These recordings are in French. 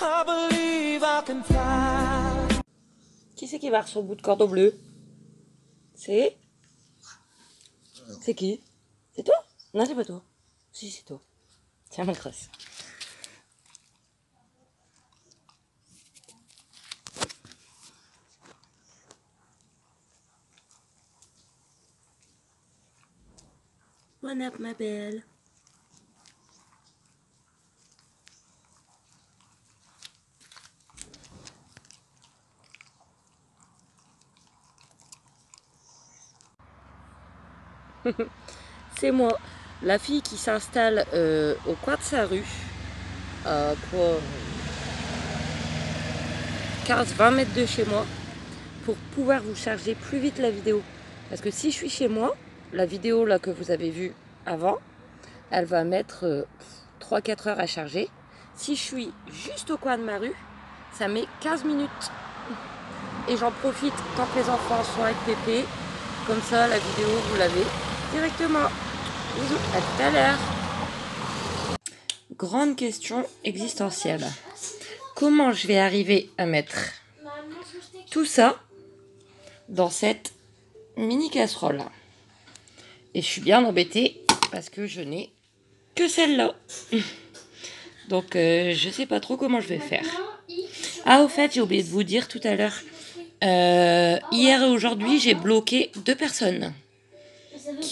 I believe I can fly. Qui c'est qui marche sur le bout de cordon bleu? C'est qui? C'est toi? Non, c'est pas toi. Si, c'est toi. Tiens, ma graisse. One up, ma belle. C'est moi, la fille qui s'installe au coin de sa rue, à quoi 15-20 mètres de chez moi, pour pouvoir vous charger plus vite la vidéo. Parce que si je suis chez moi, la vidéo là que vous avez vue avant, elle va mettre 3-4 heures à charger. Si je suis juste au coin de ma rue, ça met 15 minutes. Et j'en profite tant que les enfants sont avec Pépé. Comme ça, la vidéo, vous l'avez directement. Bisous, à tout à l'heure. Grande question existentielle. Comment je vais arriver à mettre tout ça dans cette mini casserole? Et je suis bien embêtée parce que je n'ai que celle-là. Donc je sais pas trop comment je vais faire. Ah, au fait, j'ai oublié de vous dire tout à l'heure. Hier et aujourd'hui, j'ai bloqué 2 personnes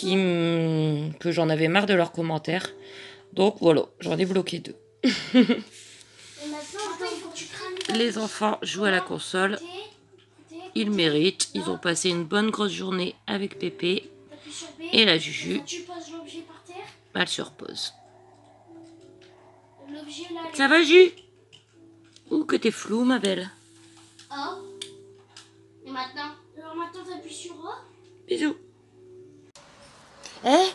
que j'en avais marre de leurs commentaires. Donc voilà, j'en ai bloqué 2. Les enfants jouent à la console. Ils méritent. Ils ont passé une bonne grosse journée avec Pépé. Et la Juju, elle se repose. Ça va, Ju? Ouh, que t'es flou, ma belle. Oh. Et maintenant? Alors maintenant, t'appuies sur O. Bisous. Eh,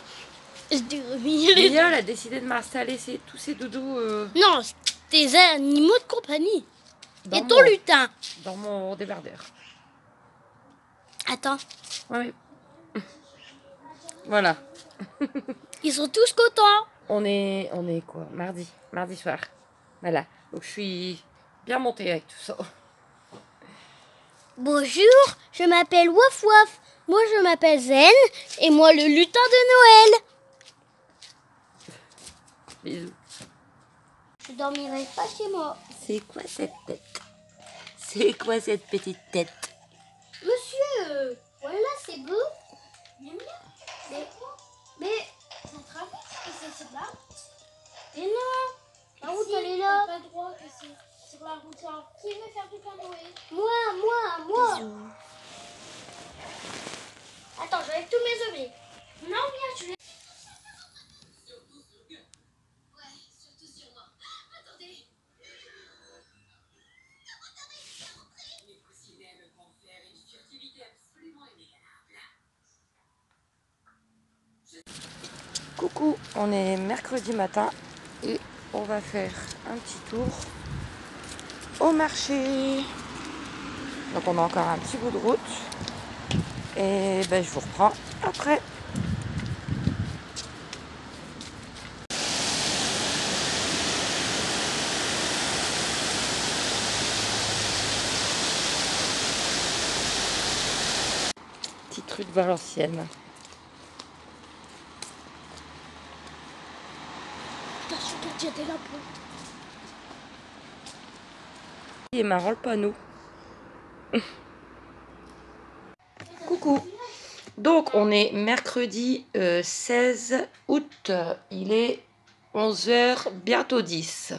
Je t'ai remis les... Léa, elle a décidé de m'installer tous ces doudous Non, tes animaux de compagnie. dans Et ton lutin. dans mon débardeur. Attends, Ouais. Voilà. ils sont tous contents. On est quoi? Mardi soir. Voilà. Donc je suis bien montée avec tout ça. Bonjour, je m'appelle Waf Waf. Moi, je m'appelle Zen. Et moi, le lutin de Noël. Bisous. Je dormirai pas chez moi. C'est quoi cette tête? C'est quoi cette petite tête? Monsieur, voilà, c'est beau. Mais ça traverse, c'est là. Et non, la route, elle est là. T'as pas le droit, c'est sur la route. Qui veut faire du pain Noël? Moi. Bisous. Attends, j'enlève tous mes objets. Non, viens, tu les... Coucou, on est mercredi matin et on va faire un petit tour au marché. Donc on a encore un petit bout de route et ben, je vous reprends après. Petite rue de Valenciennes. Attention, il y a des lapins. Il est marrant le panneau. Coucou. Donc on est mercredi 16 août. Il est 11h, bientôt 10.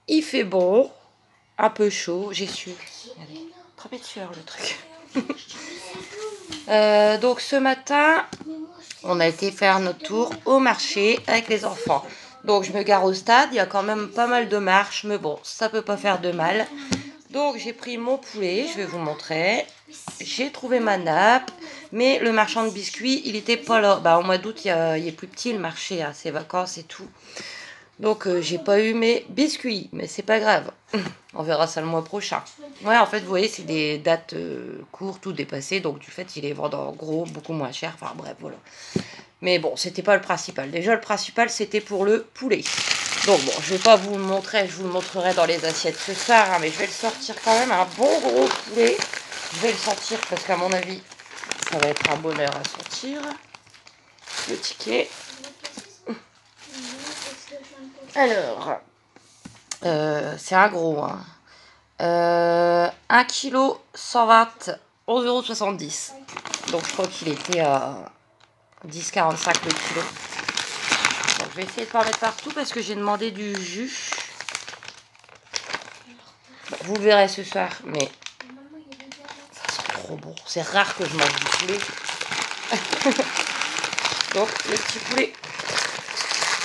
Il fait bon, un peu chaud. J'ai su. Allez, trempé de sueur le truc. Donc ce matin, on a été faire notre tour au marché avec les enfants. Donc je me gare au stade, il y a quand même pas mal de marches, mais bon, ça peut pas faire de mal. Donc j'ai pris mon poulet, je vais vous montrer. J'ai trouvé ma nappe, mais le marchand de biscuits, il était pas là. Bah, au mois d'août, il est plus petit le marché, hein, ses vacances et tout. Donc j'ai pas eu mes biscuits, mais c'est pas grave. On verra ça le mois prochain. Ouais, en fait, vous voyez, c'est des dates courtes ou dépassées, donc du fait, il les vend en gros beaucoup moins cher. Enfin bref, voilà. Mais bon, c'était pas le principal. Déjà, le principal, c'était pour le poulet. Donc bon, je vais pas vous le montrer, je vous le montrerai dans les assiettes ce soir, hein, mais je vais le sortir quand même, un bon gros poulet. Je vais le sortir parce qu'à mon avis, ça va être un bonheur à sortir. Le ticket. Alors, c'est un gros, hein. 1 kg 120, 11,70 €. Donc je crois qu'il était à 10,45 le kilo. Donc, je vais essayer de pas en mettre partout parce que j'ai demandé du jus. Vous le verrez ce soir, mais ça sent trop bon. C'est rare que je mange du poulet. Donc le petit poulet.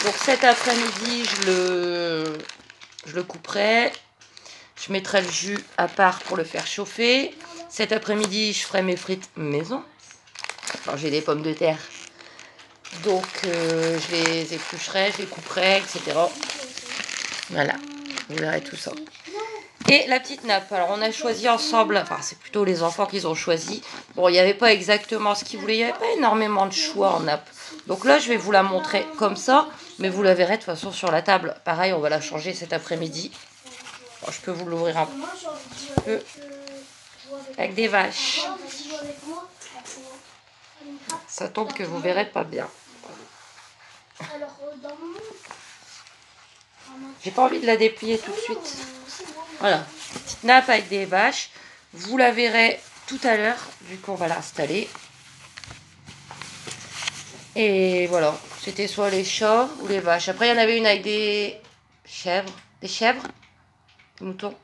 Donc cet après-midi, je le couperai. Je mettrai le jus à part pour le faire chauffer. Cet après-midi, je ferai mes frites maison. Alors j'ai des pommes de terre. Donc je les éplucherai, je les couperai, etc. Voilà, vous verrez tout ça. Et la petite nappe, alors on a choisi ensemble, enfin c'est plutôt les enfants qui ont choisi. Bon, il n'y avait pas exactement ce qu'ils voulaient, il n'y avait pas énormément de choix en nappe. Donc là, je vais vous la montrer comme ça, mais vous la verrez de toute façon sur la table. Pareil, on va la changer cet après-midi. Bon, je peux vous l'ouvrir un petit peu. Avec des vaches. Ça tombe que vous verrez pas bien. J'ai pas envie de la déplier tout de suite. Voilà, petite nappe avec des vaches. Vous la verrez tout à l'heure, vu qu'on va l'installer. Et voilà, c'était soit les chats ou les vaches. Après, il y en avait une avec des chèvres. Des chèvres, des moutons.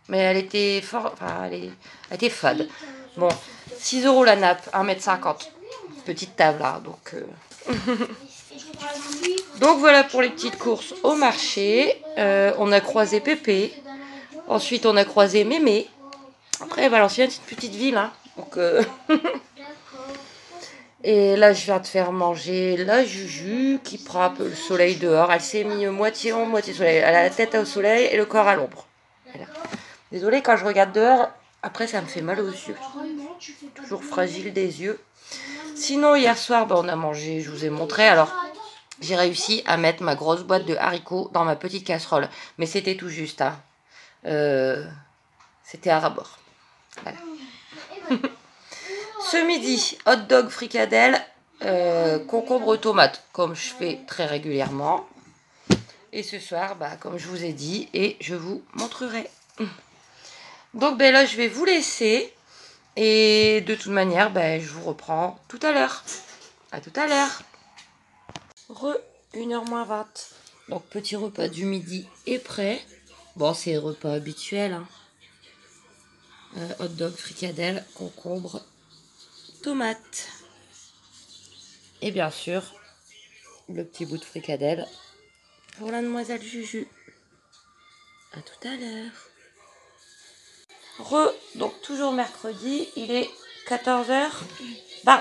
Mais elle était fort, enfin, elle était fade. Bon, 6 € la nappe, 1,50 m. Petite table, là, donc... Donc voilà pour les petites courses au marché. On a croisé Pépé. Ensuite, on a croisé Mémé. Après, Valenciennes, c'est une petite ville. Hein, donc, Et là, je viens de faire manger la Juju qui prend un peu le soleil dehors. Elle s'est mise moitié ombre, moitié soleil. Elle a la tête au soleil et le corps à l'ombre. Voilà. Désolée, quand je regarde dehors, après, ça me fait mal aux yeux. Toujours fragile des yeux. Sinon, hier soir, on a mangé, je vous ai montré. Alors, j'ai réussi à mettre ma grosse boîte de haricots dans ma petite casserole. Mais c'était tout juste. Hein. C'était à rabord. Voilà. Ce midi, hot dog fricadelle, concombre tomate, comme je fais très régulièrement. Et ce soir, comme je vous ai dit, et je vous montrerai. Donc là, je vais vous laisser. Et de toute manière, je vous reprends tout à l'heure. À tout à l'heure. 1h moins 20. Donc petit repas du midi est prêt. Bon, c'est le repas habituel. Hein. Hot dog, fricadelle, concombre, tomate. Et bien sûr, le petit bout de fricadelle pour la demoiselle Juju. À tout à l'heure. Donc toujours mercredi, il est 14h20.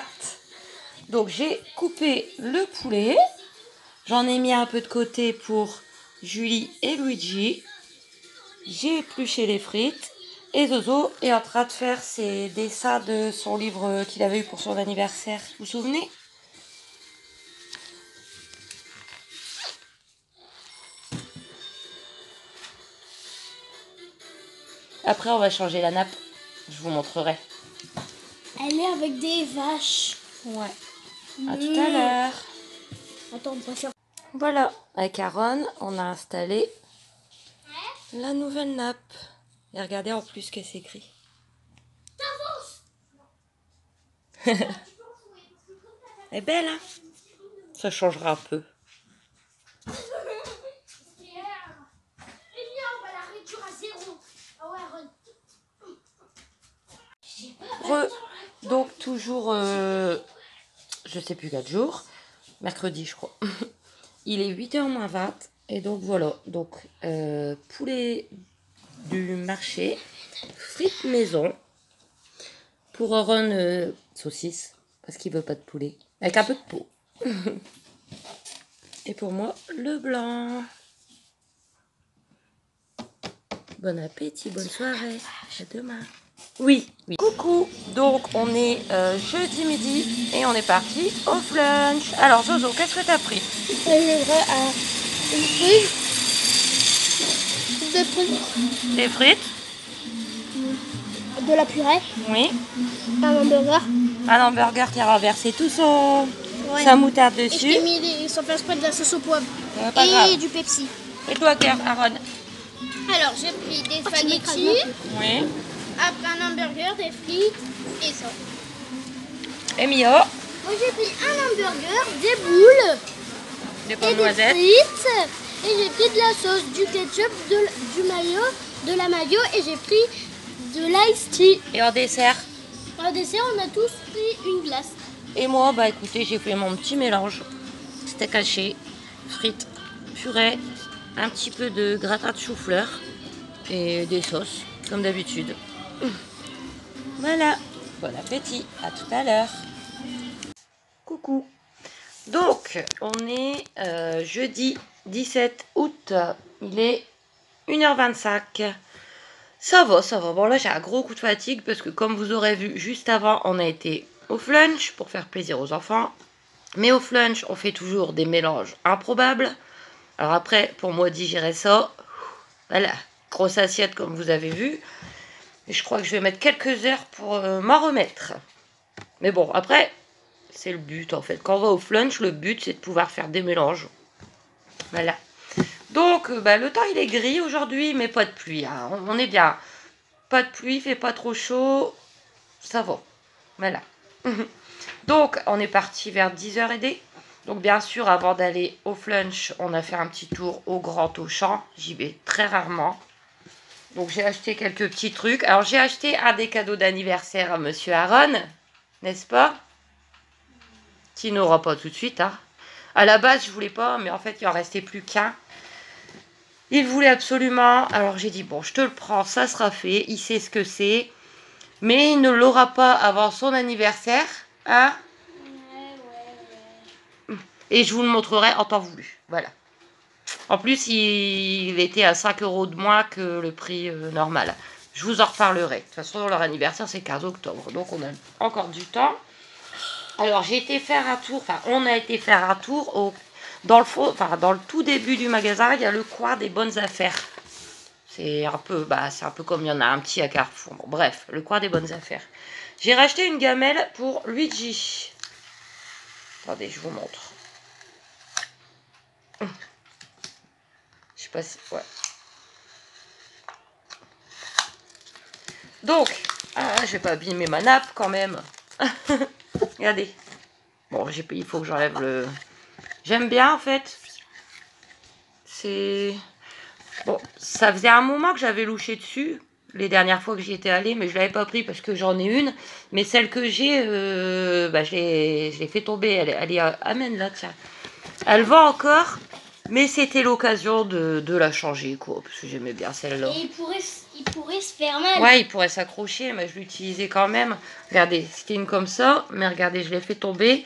Donc j'ai coupé le poulet. J'en ai mis un peu de côté pour Julie et Luigi. J'ai épluché les frites. Et Zozo est en train de faire ses dessins de son livre qu'il avait eu pour son anniversaire. Vous vous souvenez ? Après, on va changer la nappe. Je vous montrerai. Elle est avec des vaches. Ouais. À tout à l'heure. Attends, on va faire. Voilà. Avec Aaron, on a installé la nouvelle nappe. Et regardez en plus ce qu'elle s'écrit. Elle est belle, hein? Ça changera un peu. Donc toujours, je sais plus 4 jours, mercredi je crois. Il est 8h moins 20 et donc voilà, donc poulet du marché, frites maison, pour Aaron saucisse, parce qu'il veut pas de poulet, avec un peu de peau. Et pour moi, le blanc. Bon appétit, bonne soirée, à demain. Oui. Coucou, donc on est jeudi midi et on est parti au flunch. Alors Zozo, qu'est-ce que t'as pris? Une fruit Des frites. Des frites. De la purée. Oui. Un hamburger. Un hamburger qui a renversé tout Ouais. sa moutarde Et je dessus. t'ai mis sans faire exprès de la sauce au poivre. Pas grave. Et du Pepsi. Et toi, Aaron? Alors, j'ai pris des spaghettis, Oui. après un hamburger, des frites et ça. Et Mio? Moi, j'ai pris un hamburger, des boules Des et pommes des noisettes. frites. Et j'ai pris de la sauce, du ketchup, du mayo, de la mayo et j'ai pris de l'ice tea. Et en dessert? Au dessert, on a tous pris une glace. Et moi, bah écoutez, j'ai fait mon petit mélange. Steak haché, frites, purée, un petit peu de gratin de chou-fleur et des sauces, comme d'habitude. Voilà. Bon appétit. À tout à l'heure. Coucou. Donc, on est jeudi 17 août. Il est 1h25. Ça va, ça va. Bon, là, j'ai un gros coup de fatigue parce que, comme vous aurez vu juste avant, on a été au flunch pour faire plaisir aux enfants. Mais au flunch, on fait toujours des mélanges improbables. Alors après, pour moi, digérer ça, voilà, grosse assiette comme vous avez vu. Et je crois que je vais mettre quelques heures pour m'en remettre. Mais bon, après, c'est le but en fait. Quand on va au flunch, le but, c'est de pouvoir faire des mélanges. Voilà. Donc, le temps, il est gris aujourd'hui, mais pas de pluie. Hein. On est bien. Pas de pluie, il fait pas trop chaud. Ça va. Voilà. Donc, on est parti vers 10h30. Donc, bien sûr, avant d'aller au flunch, on a fait un petit tour au Grand Auchan. J'y vais très rarement. Donc, j'ai acheté quelques petits trucs. Alors, j'ai acheté un des cadeaux d'anniversaire à Monsieur Aaron, n'est-ce pas? Qui n'aura pas tout de suite. Hein. À la base, je voulais pas, mais en fait, il en restait plus qu'un. Il voulait absolument. Alors, j'ai dit, bon, je te le prends, ça sera fait. Il sait ce que c'est. Mais il ne l'aura pas avant son anniversaire. Hein? Et je vous le montrerai en temps voulu. Voilà. En plus, il était à 5 € de moins que le prix normal. Je vous en reparlerai. De toute façon, leur anniversaire, c'est 15 octobre. Donc, on a encore du temps. Alors, j'ai été faire un tour. Enfin, on a été faire un tour dans le tout début du magasin. Il y a le coin des bonnes affaires. C'est un peu comme il y en a un petit à Carrefour. Bon, bref, le coin des bonnes affaires. J'ai racheté une gamelle pour Luigi. Attendez, je vous montre. Je sais pas si... Ouais. Donc, je vais pas abîmer ma nappe quand même. Regardez. Bon, il faut que j'enlève le... J'aime bien en fait. C'est... Bon, ça faisait un moment que j'avais louché dessus. Les dernières fois que j'y étais allée, mais je l'avais pas pris parce que j'en ai une. Mais celle que j'ai, je l'ai fait tomber. Elle est amène là, tiens. Elle va encore. Mais c'était l'occasion de la changer, quoi, parce que j'aimais bien celle-là. Et il pourrait se faire mal. Ouais, il pourrait s'accrocher, mais je l'utilisais quand même. Regardez, c'était une comme ça, mais regardez, je l'ai fait tomber.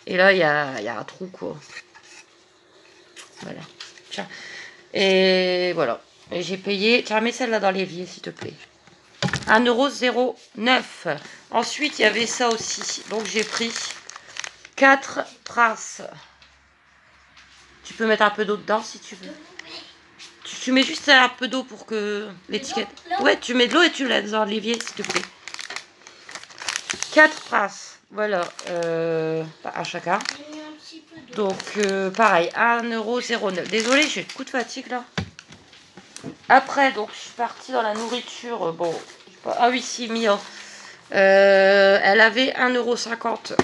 Et là, il y a un trou, quoi. Voilà. Tiens. Et voilà. Et j'ai payé... Tiens, mets celle-là dans l'évier, s'il te plaît. 1,09 €. Ensuite, il y avait ça aussi. Donc, j'ai pris 4 princes. Tu peux mettre un peu d'eau dedans si tu veux. Tu mets juste un peu d'eau pour que l'étiquette... Ouais, tu mets de l'eau et tu la dans l'évier, s'il te plaît. 4 princes. Voilà. Un chacun. Donc, pareil, 1,09 €. Désolée, j'ai le coup de fatigue, là. Après, donc, je suis partie dans la nourriture. Bon, je sais pas. Ah oui, si, Mia. Elle avait 1,50 €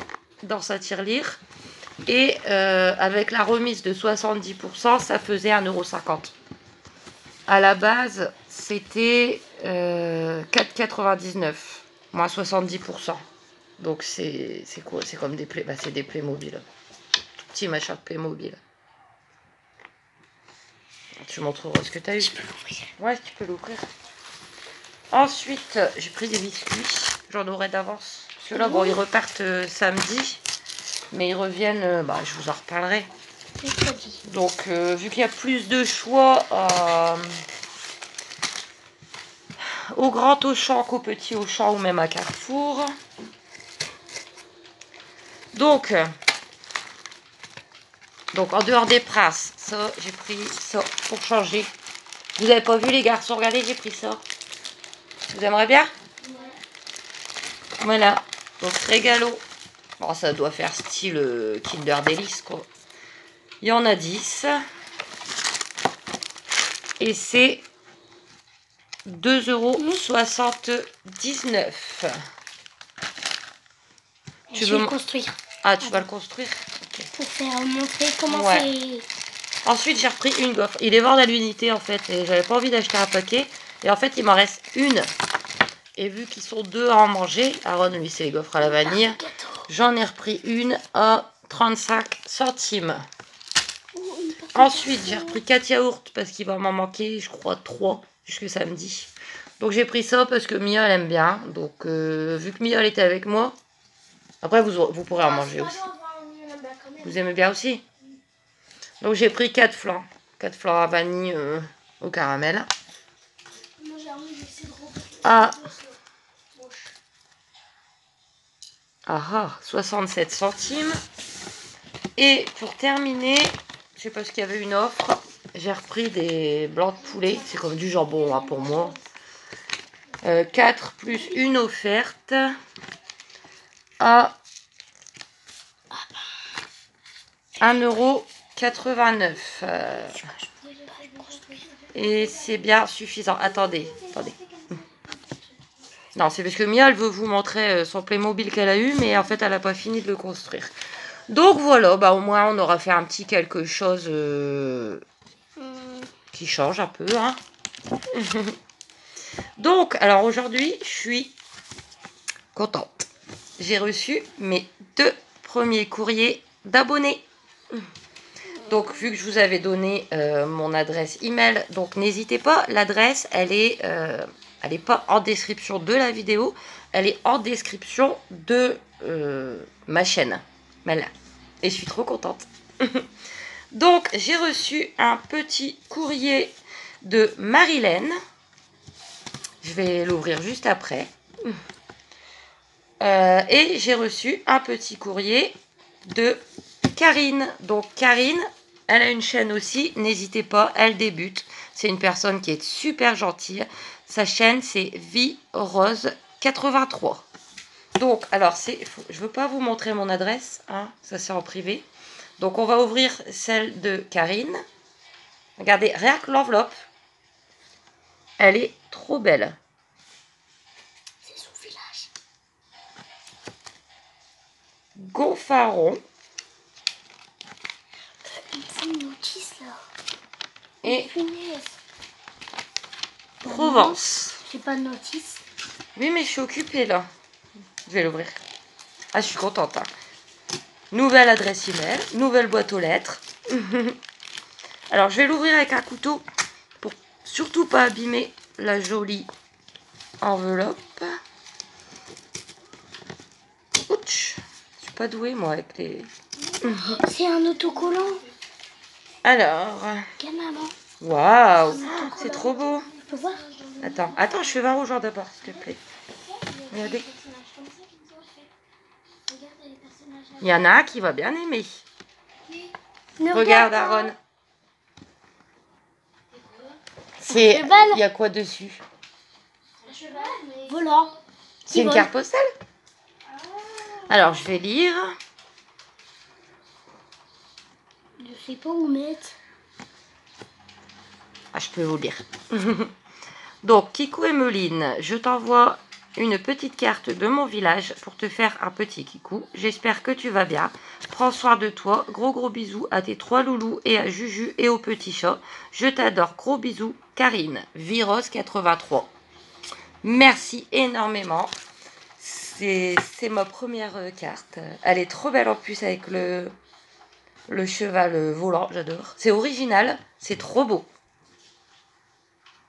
dans sa tirelire. Et avec la remise de 70%, ça faisait 1,50 €. À la base, c'était 4,99 €, moins 70%. Donc c'est quoi? C'est comme des c'est des Playmobil. Tout petit machin de Playmobil. Tu montreras ce que tu as eu. Je peux l'ouvrir. Ouais, tu peux l'ouvrir. Ensuite, j'ai pris des biscuits. J'en aurai d'avance. Parce que là, bon, ils repartent samedi. Mais ils reviennent, je vous en reparlerai. Donc, vu qu'il y a plus de choix au Grand Auchan qu'au Petit Auchan ou même à Carrefour. Donc en dehors des princes, ça, j'ai pris ça pour changer. Vous avez pas vu les garçons? Regardez, j'ai pris ça. Vous aimeriez bien? Voilà. Donc régalo. Bon, ça doit faire style Kinder Delice, quoi. Il y en a 10. Et c'est 2,79 €. Je vais le construire. Ah, tu vas le construire? Okay. Pour faire montrer comment c'est. Ensuite, j'ai repris une gaufre. Il est vendre à l'unité, en fait. Et j'avais pas envie d'acheter un paquet. Et en fait, il m'en reste une. Et vu qu'ils sont deux à en manger, Aaron, lui, c'est les gaufres à la vanille. J'en ai repris une à 35 centimes. Ensuite, j'ai repris 4 yaourts parce qu'il va m'en manquer, je crois, 3 jusque samedi. Donc, j'ai pris ça parce que Mia, elle aime bien. Donc, vu que Mia, elle était avec moi, après, vous pourrez en manger aussi. Vous aimez bien aussi? Donc, j'ai pris 4 flancs. 4 flancs à vanille au caramel. Ah, 67 centimes. Et pour terminer, je sais pas ce qu'il y avait une offre. J'ai repris des blancs de poulet. C'est comme du jambon, hein, pour moi. 4 plus une offerte à 1,89 €. Et c'est bien suffisant. Attendez. Non, c'est parce que Mia, elle veut vous montrer son Playmobil qu'elle a eu, mais en fait, elle n'a pas fini de le construire. Donc voilà, bah au moins, on aura fait un petit quelque chose qui change un peu, hein. Donc, alors aujourd'hui, je suis contente. J'ai reçu mes 2 premiers courriers d'abonnés. Donc, vu que je vous avais donné mon adresse email, donc n'hésitez pas, l'adresse, elle est pas en description de la vidéo, elle est en description de ma chaîne. Voilà. Et je suis trop contente. Donc, j'ai reçu un petit courrier de Marilène. Je vais l'ouvrir juste après. Et j'ai reçu un petit courrier de Karine. Donc, Karine, elle a une chaîne aussi. N'hésitez pas, elle débute. C'est une personne qui est super gentille. Sa chaîne, c'est Vie Rose 83. Donc, alors, je veux pas vous montrer mon adresse. Hein, ça, c'est en privé. Donc, on va ouvrir celle de Karine. Regardez, rien que l'enveloppe, elle est trop belle. C'est son village. Gonfaron. C'est une notice là. Et Punaise. Provence. J'ai pas de notice. Oui, mais je suis occupée là. Je vais l'ouvrir. Ah, je suis contente. Hein. Nouvelle adresse email, nouvelle boîte aux lettres. Alors, je vais l'ouvrir avec un couteau pour surtout pas abîmer la jolie enveloppe. Ouch. Je suis pas douée, moi, avec les... C'est un autocollant. Alors... Quelle maman. Waouh. C'est trop beau. Je peux voir? Attends, je fais voir aux gens d'abord, s'il te plaît. Regardez. Il y en a un qui va bien aimer. Regarde, Aaron. Il y a quoi dessus? Voilà. C'est une carte postale? Alors, je vais lire. Je sais pas où mettre. Ah, je peux vous lire. Donc, Kikou et Meline, je t'envoie une petite carte de mon village pour te faire un petit kikou. J'espère que tu vas bien. Prends soin de toi. Gros bisous à tes 3 loulous et à Juju et au petit chat. Je t'adore. Gros bisous. Karine, Viros 83. Merci énormément. C'est ma première carte. Elle est trop belle en plus avec le cheval volant. J'adore. C'est original. C'est trop beau.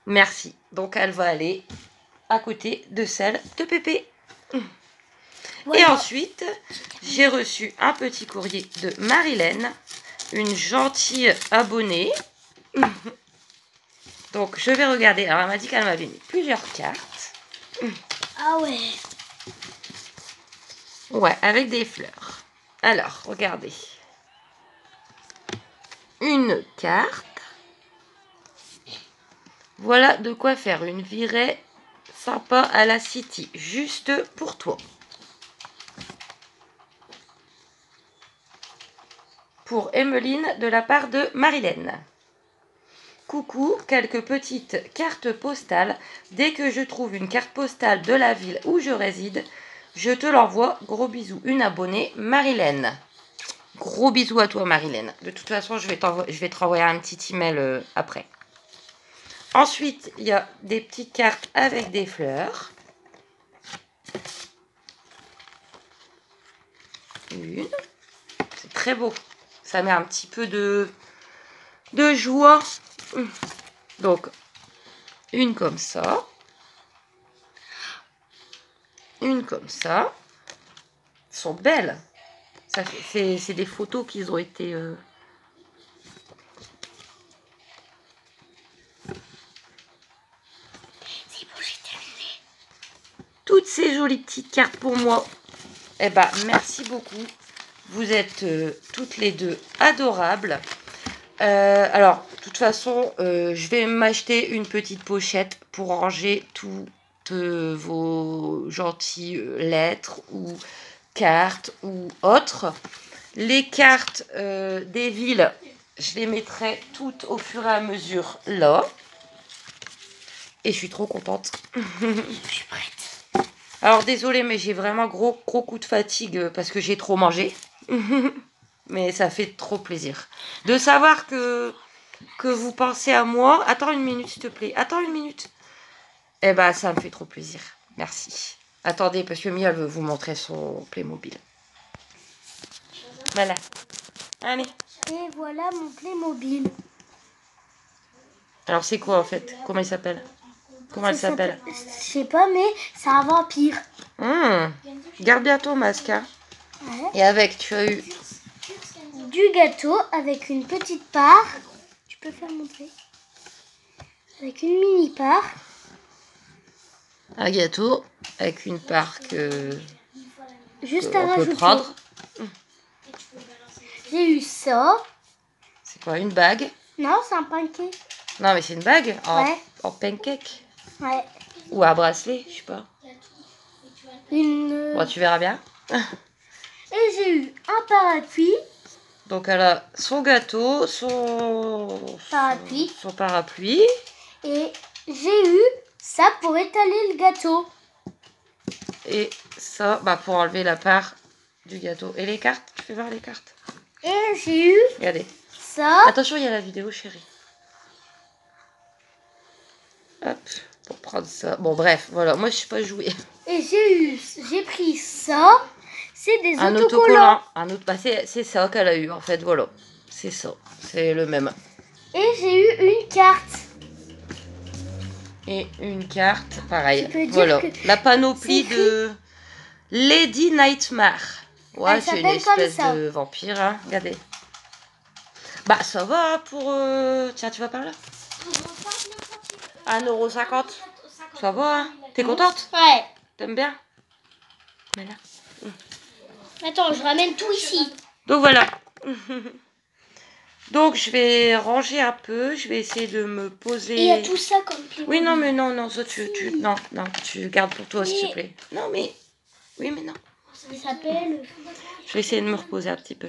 Merci. Donc, elle va aller à côté de celle de Pépé. Ouais. Et ensuite, j'ai reçu un petit courrier de Marilène, une gentille abonnée. Donc, je vais regarder. Alors, elle m'a dit qu'elle m'avait mis plusieurs cartes. Ah ouais. Ouais, avec des fleurs. Alors, regardez. Une carte. Voilà de quoi faire une virée sympa à la City, juste pour toi. Pour Emmeline de la part de Marilène. Coucou, quelques petites cartes postales. Dès que je trouve une carte postale de la ville où je réside, je te l'envoie. Gros bisous. Une abonnée, Marilène. Gros bisous à toi, Marilène. De toute façon, je vais te renvoyer un petit email après. Ensuite, il y a des petites cartes avec des fleurs. Une. C'est très beau. Ça met un petit peu de joie. Donc, une comme ça. Une comme ça. Elles sont belles. C'est des photos qui ont été... C'est bon, j'ai terminé. Toutes ces jolies petites cartes pour moi. Eh ben, merci beaucoup. Vous êtes toutes les deux adorables. Alors, de toute façon, je vais m'acheter une petite pochette pour ranger toutes vos gentilles lettres ou cartes ou autres. Les cartes des villes, je les mettrai toutes au fur et à mesure là. Et je suis trop contente. Je suis prête. Alors, désolée, mais j'ai vraiment gros coup de fatigue parce que j'ai trop mangé. Mais ça fait trop plaisir de savoir que vous pensez à moi. Attends une minute, s'il te plaît. Attends une minute. Eh ben, ça me fait trop plaisir. Merci. Attendez, parce que Mia, elle veut vous montrer son Playmobil. Voilà. Allez. Et voilà mon Playmobil. Alors, c'est quoi, en fait? Comment il s'appelle? Comment elle s'appelle? Je sais pas, mais c'est un vampire. Garde bien ton masque, hein. Ouais. Et avec, tu as eu... Du gâteau avec une petite part. Tu peux faire montrer. Avec une mini part. un gâteau avec une part que... Juste que à on peut rajouter. prendre. J'ai eu ça. C'est quoi, une bague? Non, c'est un pancake. Non, mais c'est une bague Ouais. en pancake. Ouais. Ou un bracelet, je sais pas. Une... Bon, tu verras bien. Et j'ai eu un parapluie. Donc, elle a son gâteau, son parapluie. Et j'ai eu ça pour étaler le gâteau. Et ça, bah, pour enlever la part du gâteau. Et les cartes, tu fais voir les cartes. Et j'ai eu Regardez. ça. Attention, il y a la vidéo, chérie. Hop, pour prendre ça. Bon, bref, voilà. Moi, je sais pas jouer. Et j'ai pris ça. C'est des Un autocollants. Un autre, bah, c'est ça qu'elle a eu, en fait. Voilà. C'est ça. C'est le même. Et j'ai eu une carte. Et une carte, pareil. Tu peux dire Voilà. que La panoplie c'est de Lady Nightmare. Ouais, Elle c'est une s'appelle comme espèce ça. de vampire, hein. Regardez. Bah, ça va pour... Tiens, tu vas par là. 1,50 €. Ça va, hein. T'es contente? Ouais. T'aimes bien? Voilà. Attends, je ramène tout ici. Donc, voilà. Donc, je vais ranger un peu. Je vais essayer de me poser... Et il y a tout ça comme Playmobil. Oui, non, mais non, ça, non, tu gardes pour toi, s'il te plaît. Non, mais... Oui, mais non. Ça s'appelle... Je vais essayer de me reposer un petit peu.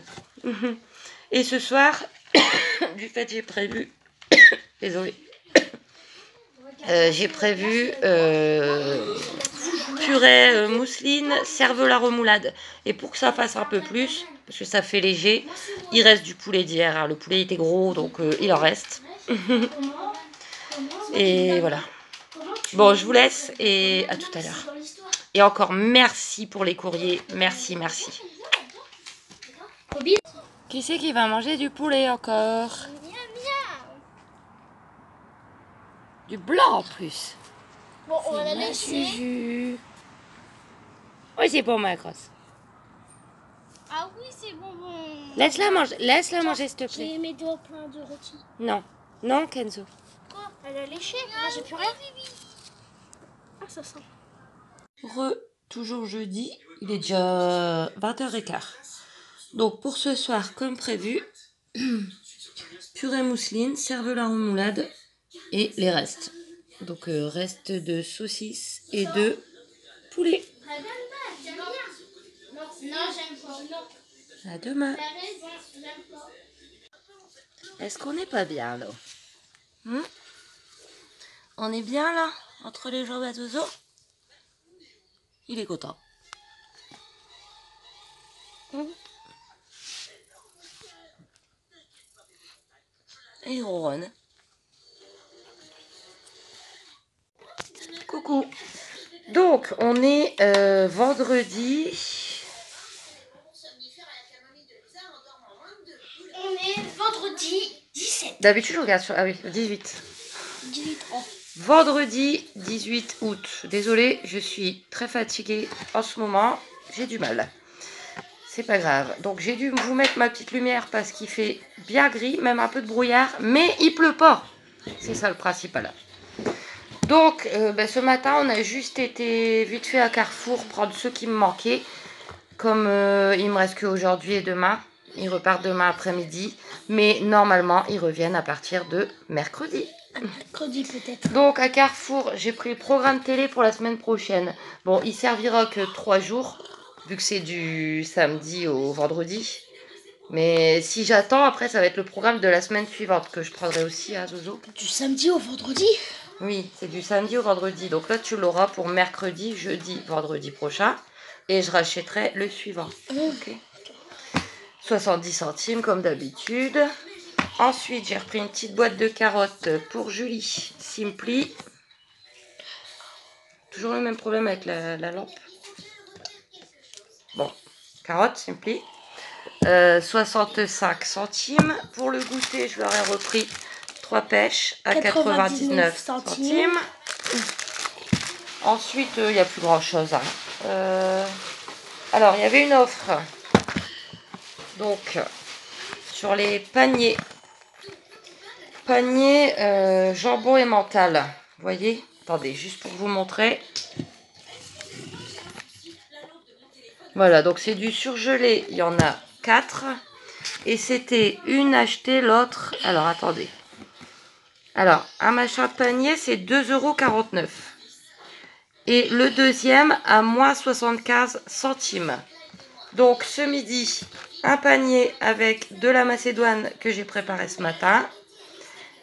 Et ce soir, du fait, j'ai prévu... Désolée. J'ai prévu purée mousseline, cervelas remoulade. Et pour que ça fasse un peu plus, parce que ça fait léger, il reste du poulet d'hier. Hein. Le poulet était gros, donc il en reste. Et voilà. Bon, je vous laisse et à tout à l'heure. Et encore merci pour les courriers. Merci. Qui c'est qui va manger du poulet encore? Du blanc en plus. Bon, on va la laisser. Juju. Oui, c'est pour ma grosse. Ah oui, c'est bon. Laisse-la manger, s'il te plaît. J'ai mes doigts pleins de rôti. Non, Kenzo. Quoi? Elle a léché? Ah, j'ai plus rien. Ah, ça sent. Toujours jeudi, il est déjà 20h15. Donc pour ce soir, comme prévu, purée mousseline, cervelas en moulade et les restes. Donc reste de saucisses et de poulet. Non, j'aime pas. Non. À demain. T'as raison, j'aime pas. Est-ce qu'on n'est pas bien là? On est bien là? Entre les jambes à Zozo? Il est content. Et il ronronne. Coucou. Donc, on est vendredi. On est vendredi 17. D'habitude, je regarde sur... Ah oui, 18. 18 ans. Vendredi 18 août. Désolée, je suis très fatiguée en ce moment. J'ai du mal. C'est pas grave. Donc, j'ai dû vous mettre ma petite lumière parce qu'il fait bien gris, même un peu de brouillard. Mais il pleut pas. C'est ça le principal. Donc, ce matin, on a juste été vite fait à Carrefour prendre ceux qui me manquaient. Comme il me reste qu'aujourd'hui et demain. Ils repartent demain après-midi. Mais normalement, ils reviennent à partir de mercredi. Mercredi peut-être. Donc, à Carrefour, j'ai pris le programme télé pour la semaine prochaine. Bon, il servira que 3 jours, vu que c'est du samedi au vendredi. Mais si j'attends, après, ça va être le programme de la semaine suivante que je prendrai aussi à Zozo. Du samedi au vendredi? Oui, c'est du samedi au vendredi. Donc là, tu l'auras pour mercredi, jeudi, vendredi prochain. Et je rachèterai le suivant. Ok. 70 centimes comme d'habitude. Ensuite, j'ai repris une petite boîte de carottes pour Julie. Simply. Toujours le même problème avec la lampe. Bon, carottes, Simply. 65 centimes. Pour le goûter, je leur ai repris 3 pêches à 99 centimes. Ensuite, il n'y a plus grand chose. Alors, il y avait une offre. Donc, sur les paniers. Panier jambon et mental. Vous voyez? Attendez, juste pour vous montrer. Voilà, donc c'est du surgelé. Il y en a 4. Et c'était une achetée, l'autre... Alors, attendez. Alors, un machin de panier, c'est 2,49 €. Et le deuxième à moins 75 centimes. Donc, ce midi, un panier avec de la macédoine que j'ai préparé ce matin.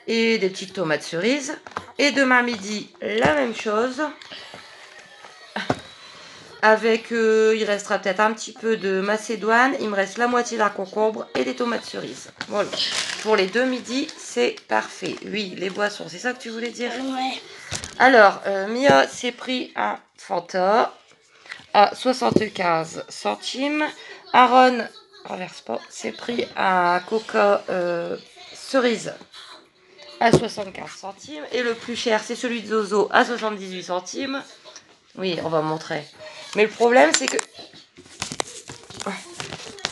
Et des petites tomates cerises. Et demain midi, la même chose. Avec, il restera peut-être un petit peu de macédoine. Il me reste la moitié d'un concombre et des tomates cerises. Voilà. Pour les 2 midis, c'est parfait. Oui, les boissons, c'est ça que tu voulais dire? Ouais. Alors, Mia s'est pris un Fanta à 75 centimes. Aaron, renverse pas, s'est pris un Coca cerise à 75 centimes. Et le plus cher, c'est celui de Zozo à 78 centimes. Oui, on va montrer. Mais le problème, c'est que...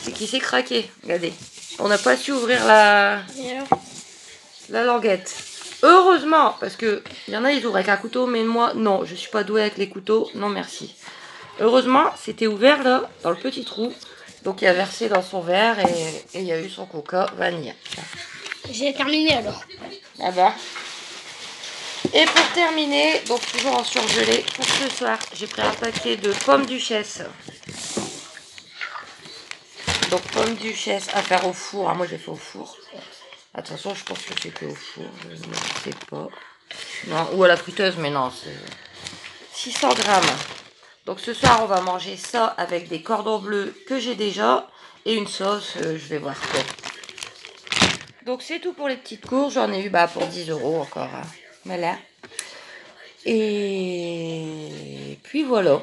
C'est qu'il s'est craqué. Regardez. On n'a pas su ouvrir la languette. Heureusement, parce que il y en a, ils ouvrent avec un couteau, mais moi, non, je suis pas douée avec les couteaux. Non, merci. Heureusement, c'était ouvert là, dans le petit trou. Donc, il a versé dans son verre et il y a eu son coca vanille. J'ai terminé alors. Ah bah. Et pour terminer, donc toujours en surgelé, pour ce soir, j'ai pris un paquet de pommes duchesse. Donc pommes duchesse à faire au four. Ah, moi j'ai fait au four. Attention, je pense que c'est fait au four. Je ne sais pas. Non, ou à la friteuse, mais non, c'est 600 grammes. Donc ce soir, on va manger ça avec des cordons bleus que j'ai déjà. Et une sauce, je vais voir quoi. Donc c'est tout pour les petites courses. J'en ai eu pour 10 € encore. Hein. Voilà. Et puis voilà.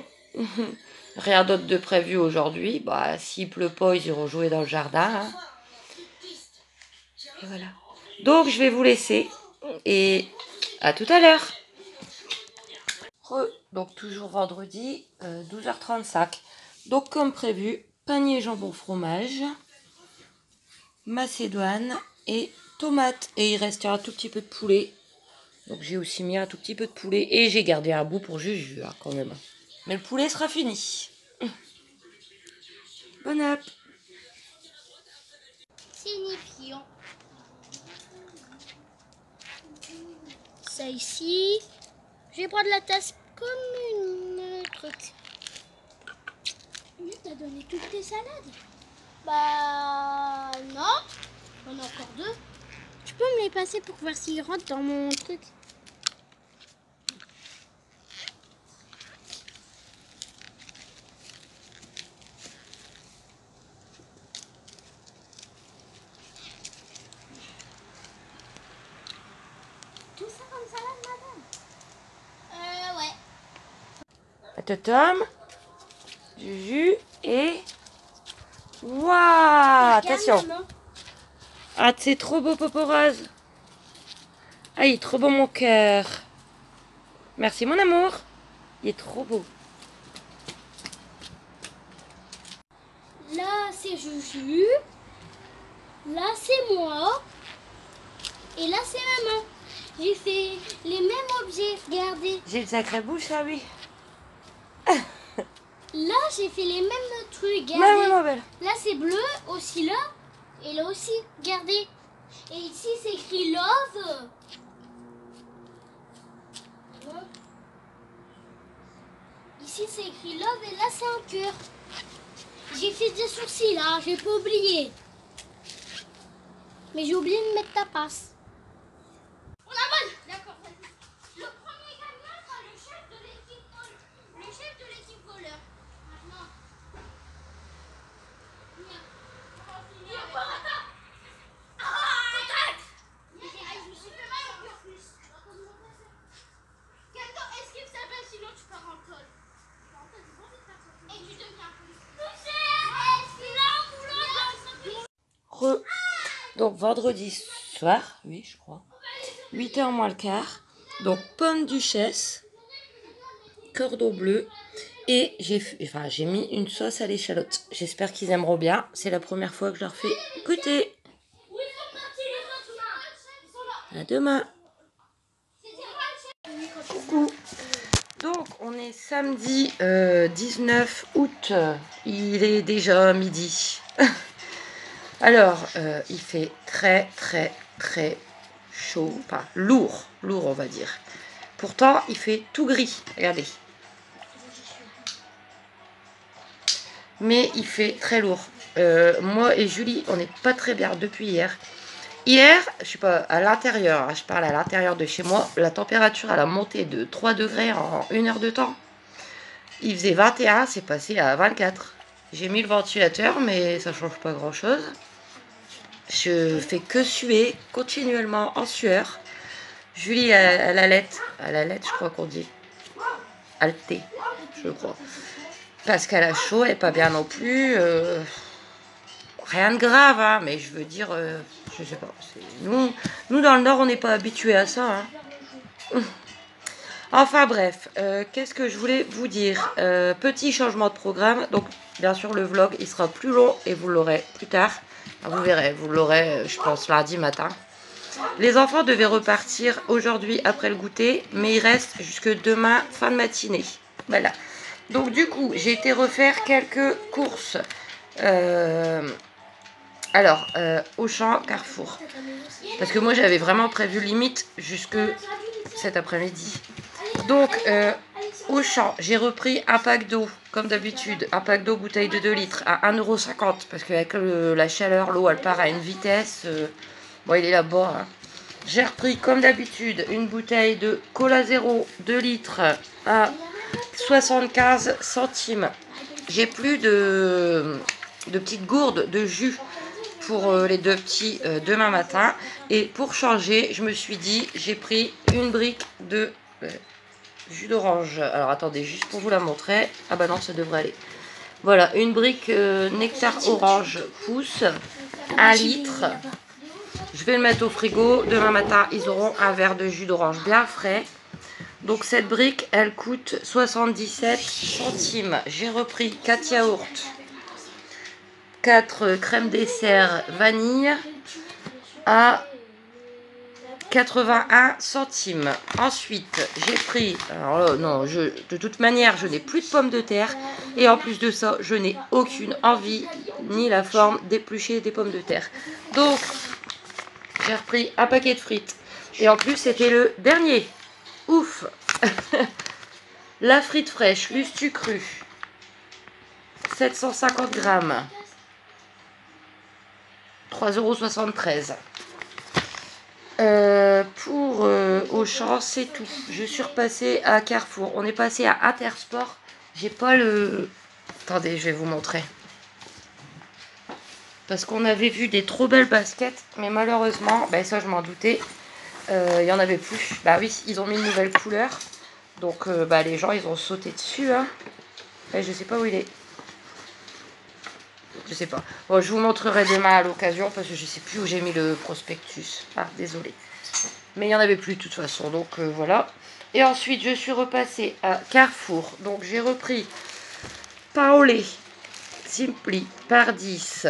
Rien d'autre de prévu aujourd'hui. Bah, s'il pleut pas, ils iront jouer dans le jardin. Hein. Et voilà. Donc je vais vous laisser. Et à tout à l'heure. Donc toujours vendredi, 12h35. Donc comme prévu, panier jambon fromage, macédoine et tomates. Et il restait un tout petit peu de poulet. Donc j'ai aussi mis un tout petit peu de poulet. Et j'ai gardé un bout pour Juju hein, quand même. Mais le poulet sera fini. Bon app. Signifiant. Ça ici. Je vais prendre la tasse comme une truc. T'as donné toutes tes salades? Bah non. On a encore deux. Tu peux me les passer pour voir s'ils rentrent dans mon truc? Tout ça comme salade, madame? Ouais. Tom, du jus et... Waouh! Attention! Ah, c'est trop beau, Popo Rose! Ah, il est trop beau, mon cœur! Merci, mon amour! Il est trop beau! Là, c'est Juju. Là, c'est moi. Et là, c'est maman. J'ai fait les mêmes objets. Regardez. J'ai une sacrée bouche, là, oui. Là, j'ai fait les mêmes trucs. Ouais, Regardez. ouais, ma belle. Là, c'est bleu aussi là. Et là aussi. Regardez. Et ici, c'est écrit Love. Ici, c'est écrit Love. Et là, c'est un cœur. J'ai fait des sourcils là. J'ai pas oublié. Mais j'ai oublié de mettre ta passe. On avance. D'accord, vas-y. Le premier gagnant sera le chef de l'équipe voleur. Maintenant. Viens. Contact. Je me suis fait mal encore plus. Quelqu'un esquive sa belle, sinon tu pars en tôle. Et tu deviens plus. Donc vendredi soir, oui je crois, 8h moins le quart, donc pomme duchesse, cordon bleu, et j'ai mis une sauce à l'échalote. J'espère qu'ils aimeront bien, c'est la première fois que je leur fais goûter. À demain. Coucou. Donc on est samedi 19 août, il est déjà midi. Alors, il fait très chaud, enfin lourd on va dire. Pourtant, il fait tout gris, regardez. Mais il fait très lourd. Moi et Julie, on n'est pas très bien depuis hier. Hier, je sais pas, à l'intérieur, je parle à l'intérieur de chez moi, la température elle a monté de 3 degrés en 1 heure de temps. Il faisait 21, c'est passé à 24. J'ai mis le ventilateur, mais ça change pas grand chose. Je fais que suer continuellement en sueur. Julie, elle allait, je crois qu'on dit. Alté, je crois. Parce qu'elle a chaud, elle n'est pas bien non plus. Rien de grave, hein, mais je veux dire, je sais pas. Nous, dans le Nord, on n'est pas habitués à ça. Hein. Enfin bref, qu'est-ce que je voulais vous dire? Petit changement de programme. Donc, bien sûr, le vlog, il sera plus long et vous l'aurez plus tard. Vous verrez, vous l'aurez, je pense, lundi matin. Les enfants devaient repartir aujourd'hui après le goûter, mais ils restent jusque demain fin de matinée. Voilà. Donc du coup, j'ai été refaire quelques courses. Auchan, Carrefour. Parce que moi, j'avais vraiment prévu limite jusque cet après-midi. Donc, Auchan, j'ai repris un pack d'eau, comme d'habitude, un pack d'eau bouteille de 2 litres à 1,50 €, parce qu'avec la chaleur, l'eau, elle part à une vitesse, bon, il est là-bas, hein. J'ai repris, comme d'habitude, une bouteille de Cola Zéro 2 litres à 75 centimes. J'ai plus de petites gourdes de jus pour les deux petits demain matin. Et pour changer, je me suis dit, j'ai pris une brique de... jus d'orange. Alors attendez, juste pour vous la montrer. Ah bah non, ça devrait aller. Voilà, une brique nectar orange pousse, 1 litre. Je vais le mettre au frigo. Demain matin, ils auront un verre de jus d'orange bien frais. Donc cette brique, elle coûte 77 centimes. J'ai repris 4 yaourts, 4 crèmes dessert vanille à 81 centimes. Ensuite, j'ai pris... Alors là, non, de toute manière, je n'ai plus de pommes de terre. Et en plus de ça, je n'ai aucune envie ni la forme d'éplucher des pommes de terre. Donc, j'ai repris un paquet de frites. Et en plus, c'était le dernier. Ouf! La frite fraîche, l'ustu cru. 750 grammes. 3,73 €. Pour Auchan, c'est tout. Je suis repassée à Carrefour. On est passé à Intersport. J'ai pas le... Attendez, je vais vous montrer. Parce qu'on avait vu des trop belles baskets. Mais malheureusement, ben ça je m'en doutais. Il y en avait plus. Bah oui, ils ont mis une nouvelle couleur. Donc bah, les gens, ils ont sauté dessus. Hein. Et je sais pas où il est. Je sais pas. Bon, je vous montrerai demain à l'occasion parce que je sais plus où j'ai mis le prospectus. Ah, désolé. Mais il n'y en avait plus de toute façon. Donc voilà. Et ensuite, je suis repassée à Carrefour. Donc j'ai repris Paolé Simply par 10.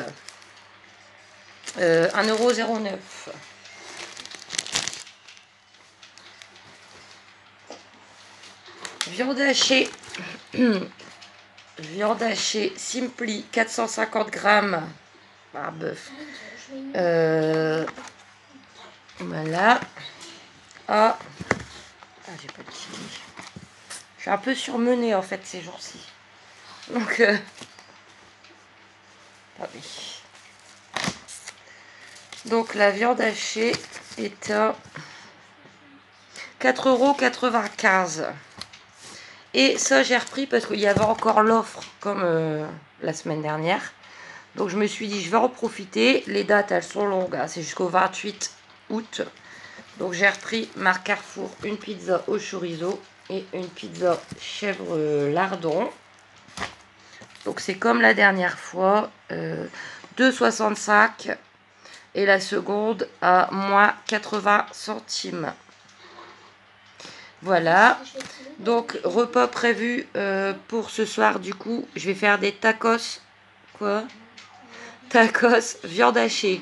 1,09 €. Viande hachée. Viande hachée Simply 450 grammes. Par bœuf. Voilà. Ah, j'ai pas de kiwi. Je suis un peu surmenée en fait ces jours-ci. Donc, attendez. Donc la viande hachée est à 4,95 €. Et ça, j'ai repris parce qu'il y avait encore l'offre comme la semaine dernière. Donc je me suis dit, je vais en profiter. Les dates, elles sont longues. Hein, c'est jusqu'au 28 août. Donc j'ai repris marque Carrefour, une pizza au chorizo et une pizza chèvre lardon. Donc c'est comme la dernière fois. 2,65 € et la seconde à moins 80 centimes. Voilà, donc repas prévu pour ce soir du coup, je vais faire des tacos, tacos, viande hachée,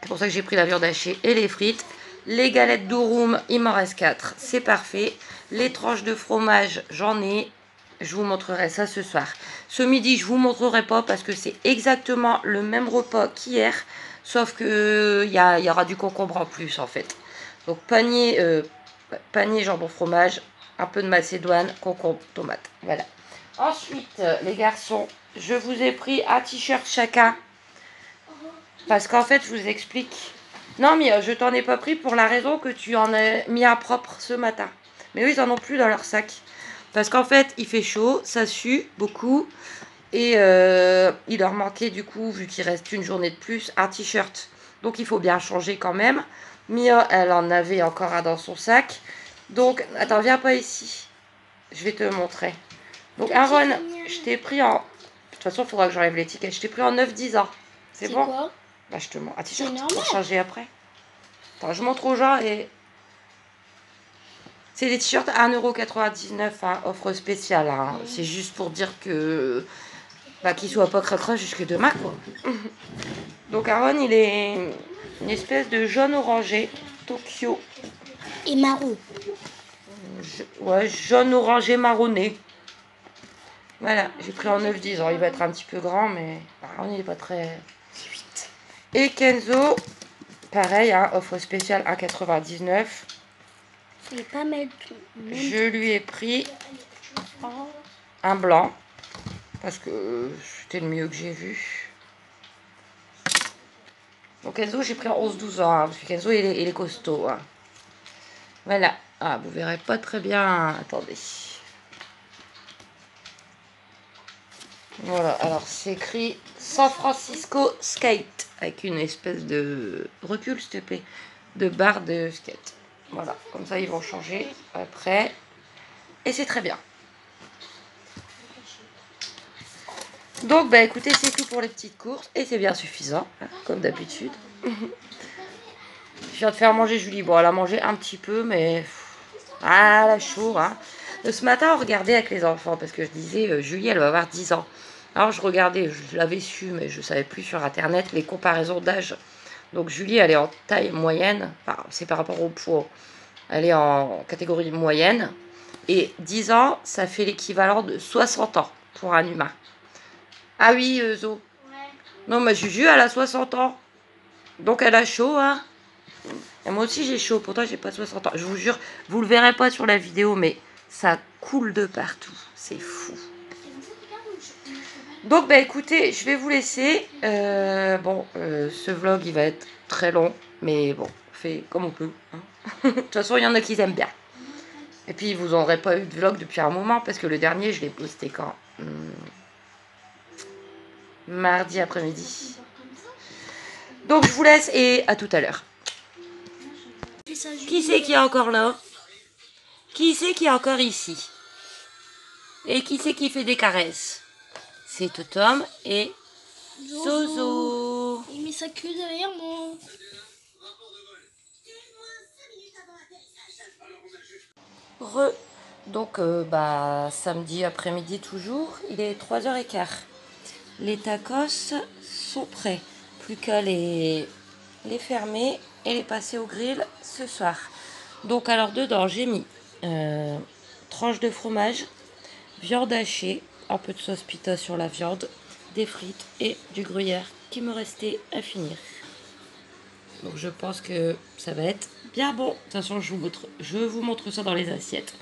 c'est pour ça que j'ai pris la viande hachée et les frites, les galettes d'Ouroum, il m'en reste 4, c'est parfait, les tranches de fromage, j'en ai, je vous montrerai ça ce soir. Ce midi, je vous montrerai pas parce que c'est exactement le même repas qu'hier, sauf que il y aura du concombre en plus en fait. Donc panier jambon fromage, un peu de macédoine, concombre, tomate. Voilà. Ensuite, les garçons, je vous ai pris un t-shirt chacun. Parce qu'en fait, je vous explique. Non, mais je t'en ai pas pris pour la raison que tu en as mis un propre ce matin. Mais eux, ils en ont plus dans leur sac. Parce qu'en fait, il fait chaud, ça sue beaucoup. Et il leur manquait du coup, vu qu'il reste une journée de plus, un t-shirt. Donc il faut bien changer quand même. Mia, elle en avait encore un dans son sac. Donc, attends, viens pas ici. Je vais te montrer. Donc Aaron, je t'ai pris en... De toute façon, il faudra que j'enlève l'étiquette. Je t'ai pris en 9-10 ans. C'est bon quoi? Bah, je te montre. Un t-shirt pour changer après. Attends, je montre aux gens et... C'est des t-shirts à 1,99 €, hein, offre spéciale. Hein. C'est juste pour dire que... Bah, qu'il soit pas cracra jusque demain, quoi. Donc Aaron, il est une espèce de jaune orangé, Tokyo. Et marron. Ouais, jaune orangé marronné. Voilà, j'ai pris en 9-10 ans. Il va être un petit peu grand, mais Aaron, il n'est pas très... 8. Et Kenzo, pareil, hein, offre spéciale 1,99 €. Il est pas mal tout. Je lui ai pris un blanc. Parce que c'était le mieux que j'ai vu. Donc Kenzo, j'ai pris en 11-12 ans. Hein, parce que Kenzo, il est costaud. Hein. Voilà. Ah, vous verrez pas très bien. Attendez. Voilà. Alors, c'est écrit San Francisco Skate. Avec une espèce de... Recule, s'il te plaît. De barre de skate. Voilà. Comme ça, ils vont changer après. Et c'est très bien. Donc, bah écoutez, c'est tout pour les petites courses. Et c'est bien suffisant, hein, comme d'habitude. Je viens de faire manger Julie. Bon, elle a mangé un petit peu, mais... Ah, la chaud, hein. Ce matin, on regardait avec les enfants, parce que je disais, Julie, elle va avoir 10 ans. Alors, je regardais, je l'avais su, mais je ne savais plus sur Internet, les comparaisons d'âge. Donc, Julie, elle est en taille moyenne. Enfin, c'est par rapport au poids. Elle est en catégorie moyenne. Et 10 ans, ça fait l'équivalent de 60 ans pour un humain. Ah oui, Zo. Ouais. Non, mais Juju, elle a 60 ans. Donc, elle a chaud, hein. Et moi aussi j'ai chaud, pourtant j'ai pas 60 ans. Je vous jure, vous le verrez pas sur la vidéo, mais ça coule de partout. C'est fou. Donc bah écoutez, je vais vous laisser. Ce vlog il va être très long, mais bon, on fait comme on peut. Hein. De toute façon, il y en a qui aiment bien. Et puis vous n'aurez pas eu de vlog depuis un moment, parce que le dernier je l'ai posté quand mardi après-midi. Donc je vous laisse et à tout à l'heure. Qui c'est qui est encore là? Qui c'est qui est encore ici? Et qui c'est qui fait des caresses? C'est Totom et Zozo. Il met sa queue derrière moi. Donc samedi après-midi toujours, il est 3h15. Les tacos sont prêts. Plus qu'à les fermer et les passer au grill ce soir. Donc alors dedans j'ai mis tranche de fromage, viande hachée, un peu de sauce pita sur la viande, des frites et du gruyère qui me restait à finir. Donc je pense que ça va être bien bon. De toute façon je vous montre ça dans les assiettes.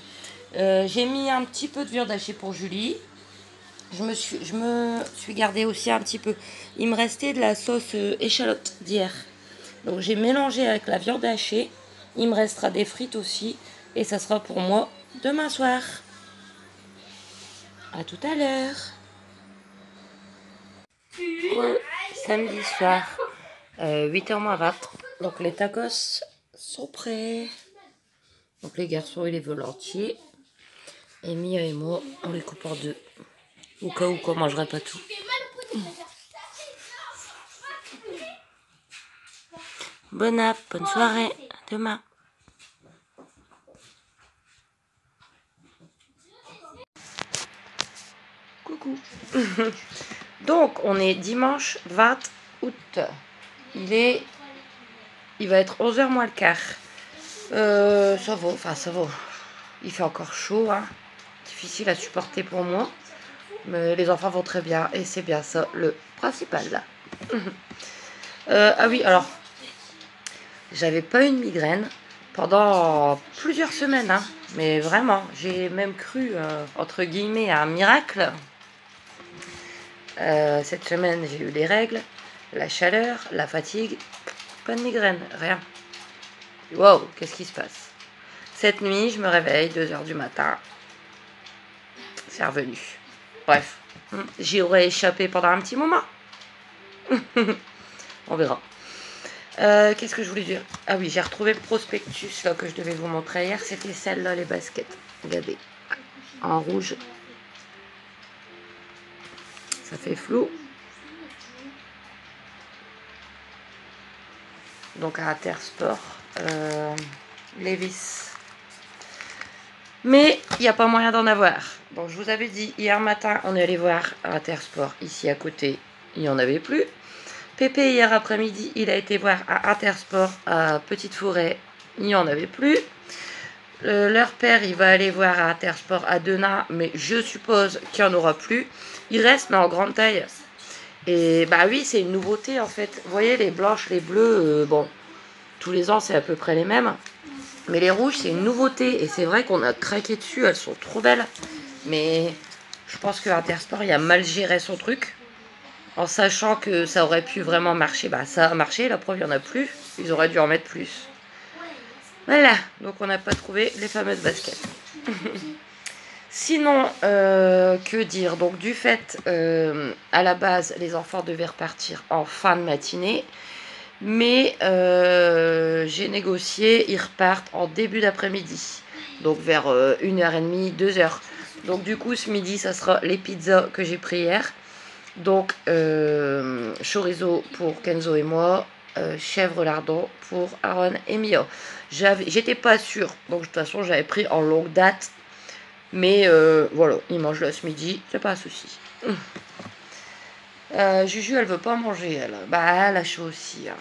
J'ai mis un petit peu de viande hachée pour Julie. Je me suis gardé aussi un petit peu. Il me restait de la sauce échalote d'hier. Donc j'ai mélangé avec la viande hachée. Il me restera des frites aussi. Et ça sera pour moi demain soir. À tout à l'heure. Samedi soir. 8h20. Donc les tacos sont prêts. Donc les garçons ils les veulent entiers. Et Mia et moi on les coupe en deux. Au cas où qu'on mangerait pas tout. Bonne app, bonne soirée, à demain. Coucou. Donc on est dimanche 20 août. Il va être 11h moins le quart. Ça va. Il fait encore chaud, hein. Difficile à supporter pour moi. Mais les enfants vont très bien et c'est bien ça le principal. Ah oui, alors, j'avais pas une migraine pendant plusieurs semaines, hein. Mais vraiment, j'ai même cru, entre guillemets, à un miracle. Cette semaine, j'ai eu les règles, la chaleur, la fatigue, pas de migraine, rien. Wow, qu'est-ce qui se passe? Cette nuit, je me réveille, 2h du matin. C'est revenu. Bref, j'y aurais échappé pendant un petit moment. On verra. Qu'est-ce que je voulais dire? Ah oui, j'ai retrouvé le prospectus là, que je devais vous montrer hier. C'était celle-là, les baskets. Regardez, en rouge. Ça fait flou. Donc à Intersport, Levi's. Mais il n'y a pas moyen d'en avoir. Bon, je vous avais dit, hier matin, on est allé voir à Intersport, ici à côté, il n'y en avait plus. Pépé, hier après-midi, il a été voir à Intersport, à Petite Forêt, il n'y en avait plus. Leur père, il va aller voir à Intersport à Denain, mais je suppose qu'il n'y en aura plus. Il reste, mais en grande taille. Et bah oui, c'est une nouveauté en fait. Vous voyez, les blanches, les bleues, bon, tous les ans, c'est à peu près les mêmes. Mais les rouges, c'est une nouveauté. Et c'est vrai qu'on a craqué dessus, elles sont trop belles. Mais je pense que Intersport, il a mal géré son truc. En sachant que ça aurait pu vraiment marcher. Bah ça a marché, la preuve, il n'y en a plus. Ils auraient dû en mettre plus. Voilà, donc on n'a pas trouvé les fameuses baskets. Sinon, que dire? Donc du fait, à la base, les enfants devaient repartir en fin de matinée. Mais j'ai négocié, ils repartent en début d'après-midi. Donc vers 1h30, 2h. Donc du coup, ce midi, ça sera les pizzas que j'ai pris hier. Donc chorizo pour Kenzo et moi. Chèvre lardon pour Aaron et Mia. J'étais pas sûre, donc de toute façon j'avais pris en longue date, mais voilà, ils mangent là ce midi, c'est pas un souci. Juju elle veut pas manger, elle, bah elle a chaud aussi, hein.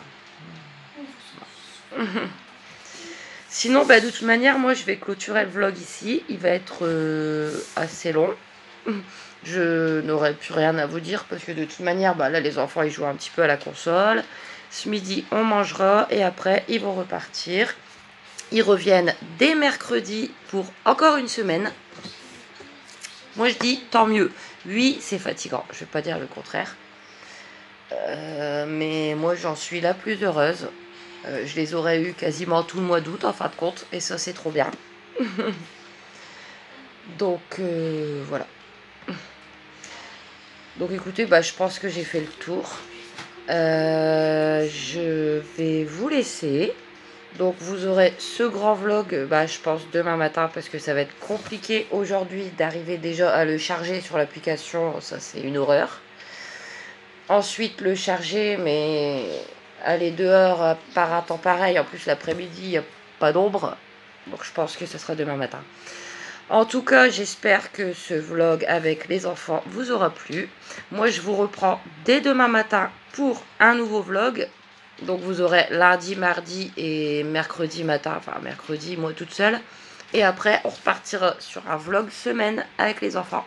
Sinon bah de toute manière moi je vais clôturer le vlog ici, il va être assez long. Je n'aurai plus rien à vous dire parce que de toute manière bah là les enfants ils jouent un petit peu à la console. Ce midi, on mangera et après, ils vont repartir. Ils reviennent dès mercredi pour encore une semaine. Moi, je dis tant mieux. Oui, c'est fatigant. Je ne vais pas dire le contraire. Mais moi, j'en suis la plus heureuse. Je les aurais eu quasiment tout le mois d'août, en fin de compte. Et ça, c'est trop bien. Donc, voilà. Donc, écoutez, je pense que j'ai fait le tour. Je vais vous laisser. Donc vous aurez ce grand vlog, je pense demain matin, parce que ça va être compliqué aujourd'hui d'arriver déjà à le charger sur l'application, ça c'est une horreur. Ensuite le charger, mais aller dehors par un temps pareil, en plus l'après-midi il n'y a pas d'ombre, donc je pense que ce sera demain matin. En tout cas, j'espère que ce vlog avec les enfants vous aura plu. Moi je vous reprends dès demain matin pour un nouveau vlog. Donc vous aurez lundi, mardi et mercredi matin, enfin mercredi moi toute seule. Et après on repartira sur un vlog semaine avec les enfants.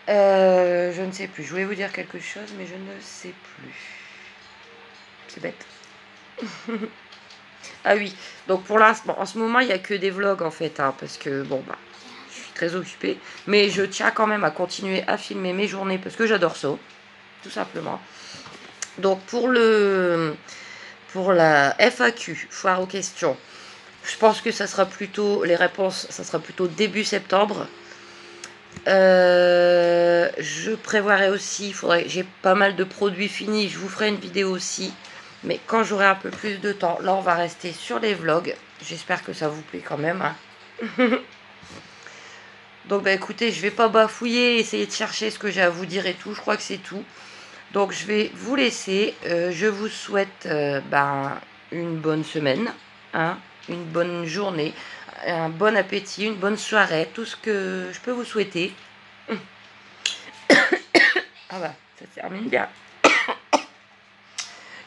Je ne sais plus, je voulais vous dire quelque chose mais je ne sais plus. C'est bête. Ah oui, donc pour l'instant, en ce moment il n'y a que des vlogs en fait, parce que je suis très occupée. Mais je tiens quand même à continuer à filmer mes journées parce que j'adore ça, tout simplement. Donc pour la FAQ, foire aux questions, je pense que ça sera plutôt, les réponses, ça sera plutôt début septembre. Je prévoirai aussi, j'ai pas mal de produits finis, je vous ferai une vidéo aussi. Mais quand j'aurai un peu plus de temps, là on va rester sur les vlogs. J'espère que ça vous plaît quand même. Donc écoutez, je vais pas bafouiller, essayer de chercher ce que j'ai à vous dire et tout, je crois que c'est tout. Donc je vais vous laisser, je vous souhaite une bonne semaine, une bonne journée, un bon appétit, une bonne soirée, tout ce que je peux vous souhaiter. Ah ça termine bien.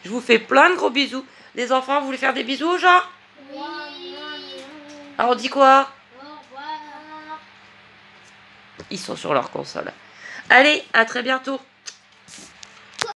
Je vous fais plein de gros bisous. Les enfants, vous voulez faire des bisous aux gens? Oui. Alors on dit quoi? Au revoir. Ils sont sur leur console. Allez, à très bientôt.